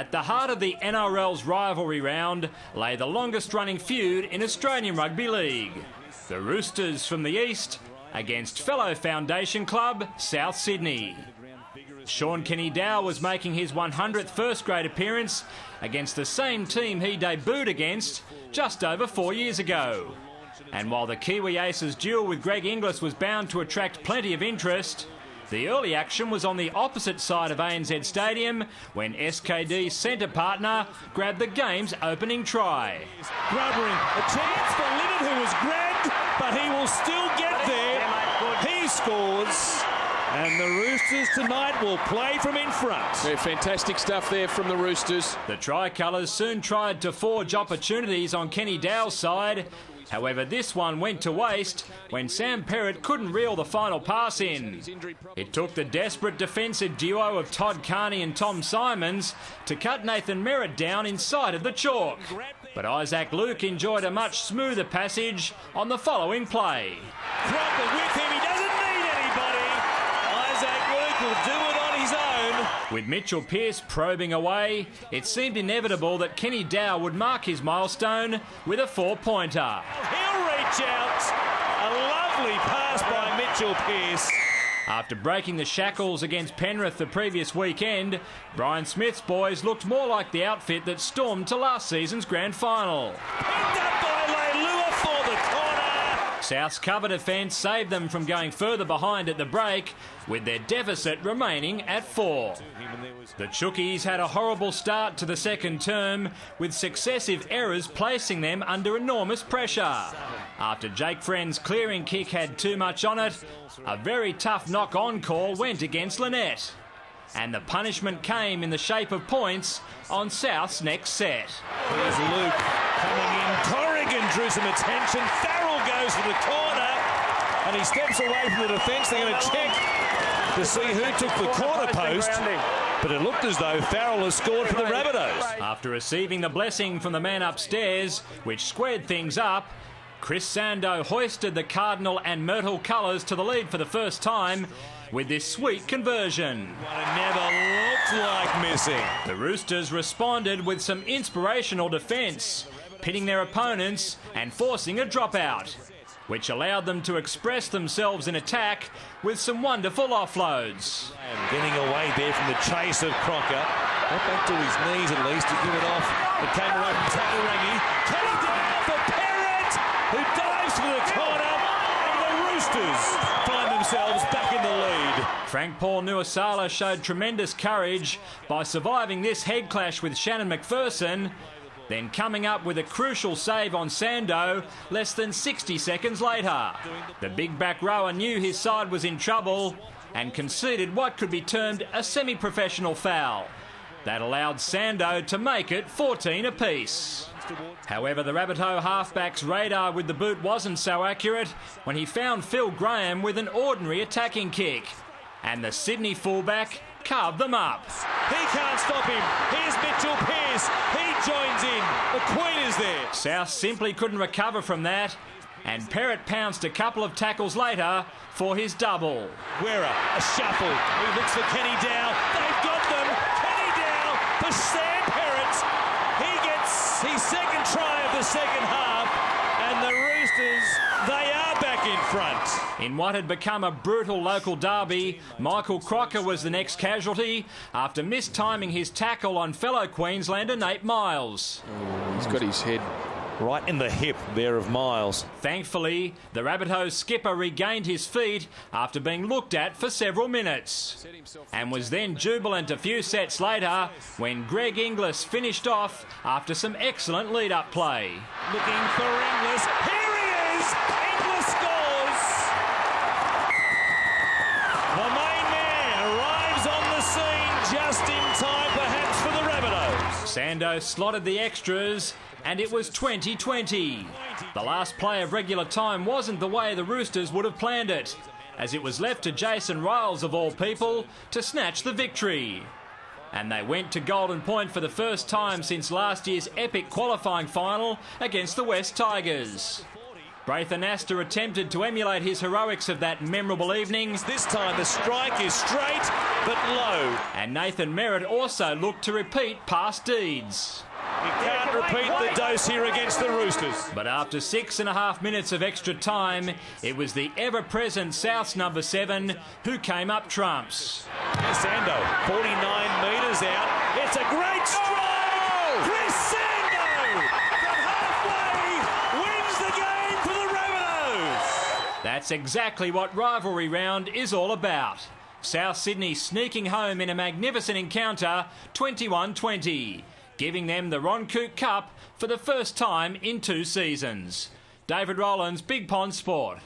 At the heart of the NRL's rivalry round lay the longest-running feud in Australian Rugby League. The Roosters from the east against fellow foundation club South Sydney. Sean Kenny-Dowell was making his 100th first-grade appearance against the same team he debuted against just over 4 years ago. And while the Kiwi Aces duel with Greg Inglis was bound to attract plenty of interest, the early action was on the opposite side of ANZ Stadium when SKD's centre partner grabbed the game's opening try. Grubbering, a chance for Linnett, who was grabbed, but he will still get there. He scores, and the Roosters tonight will play from in front. Yeah, fantastic stuff there from the Roosters. The Tricolours soon tried to forge opportunities on Kenny-Dowell's side. However, this one went to waste when Sam Perrott couldn't reel the final pass in. It took the desperate defensive duo of Todd Carney and Tom Simons to cut Nathan Merritt down inside of the chalk. But Isaac Luke enjoyed a much smoother passage on the following play. Cropper with him, he doesn't need anybody. Isaac Luke will do it on his own. With Mitchell Pearce probing away, it seemed inevitable that Kenny-Dowell would mark his milestone with a 4-pointer. He'll reach out. A lovely pass by Mitchell Pearce. After breaking the shackles against Penrith the previous weekend, Brian Smith's boys looked more like the outfit that stormed to last season's grand final. Picked up by Leilua for the corner. South's cover defence saved them from going further behind at the break, with their deficit remaining at 4. The Chookies had a horrible start to the second term, with successive errors placing them under enormous pressure. After Jake Friend's clearing kick had too much on it, a very tough knock-on call went against Linnett. And the punishment came in the shape of points on South's next set. Here's Luke coming in. Corrigan drew some attention. Farrell goes for the corner, and he steps away from the defence. They're going to check to see who took the corner post, but it looked as though Farrell has scored for the Rabbitohs. After receiving the blessing from the man upstairs, which squared things up, Chris Sando hoisted the Cardinal and Myrtle colours to the lead for the first time with this sweet conversion. It never looked like missing. The Roosters responded with some inspirational defence, pitting their opponents and forcing a dropout, which allowed them to express themselves in attack with some wonderful offloads. Getting away there from the chase of Crocker. Got back to his knees at least to give it off. It came away from Takurangi. Kenny-Dowell for Perrott, who dives for the corner, and the Roosters find themselves back in the lead. Frank Paul Nuasala showed tremendous courage by surviving this head clash with Shannon McPherson, then coming up with a crucial save on Sando less than 60 seconds later. The big back rower knew his side was in trouble and conceded what could be termed a semi-professional foul. That allowed Sando to make it 14 apiece. However, the Rabbitoh halfback's radar with the boot wasn't so accurate when he found Phil Graham with an ordinary attacking kick. And the Sydney fullback carved them up. He can't stop him. Here's Mitchell Pearce. He joins in. The Queen is there. South simply couldn't recover from that, and Perrott pounced a couple of tackles later for his double. Werra, a shuffle. He looks for Kenny-Dowell. They've got them. Kenny-Dowell for Sam Perrott. He gets his second try of the second half, and the Roosters, they are back in front. In what had become a brutal local derby, Michael Crocker was the next casualty after mistiming his tackle on fellow Queenslander Nate Miles. He's got his head right in the hip there of Miles. Thankfully, the Rabbitohs skipper regained his feet after being looked at for several minutes, and was then jubilant a few sets later when Greg Inglis finished off after some excellent lead-up play. Looking for Inglis. Here he is! Inglis scores! The main man arrives on the scene just in time perhaps for the Rabbitohs. Sando slotted the extras, and it was 20-20. The last play of regular time wasn't the way the Roosters would have planned it, as it was left to Jason Riles, of all people, to snatch the victory. And they went to Golden Point for the first time since last year's epic qualifying final against the West Tigers. Braithen Astor attempted to emulate his heroics of that memorable evening. This time the strike is straight but low. And Nathan Merritt also looked to repeat past deeds. You can't repeat the dose here against the Roosters. But after 6.5 minutes of extra time, it was the ever-present South's number 7 who came up trumps. Sando, 49 metres out. It's a great strike! Chris Sando from halfway wins the game for the Rabbitohs. That's exactly what rivalry round is all about. South Sydney sneaking home in a magnificent encounter, 21-20. Giving them the Ron Coote Cup for the first time in 2 seasons. David Rowlands, Big Pond Sport.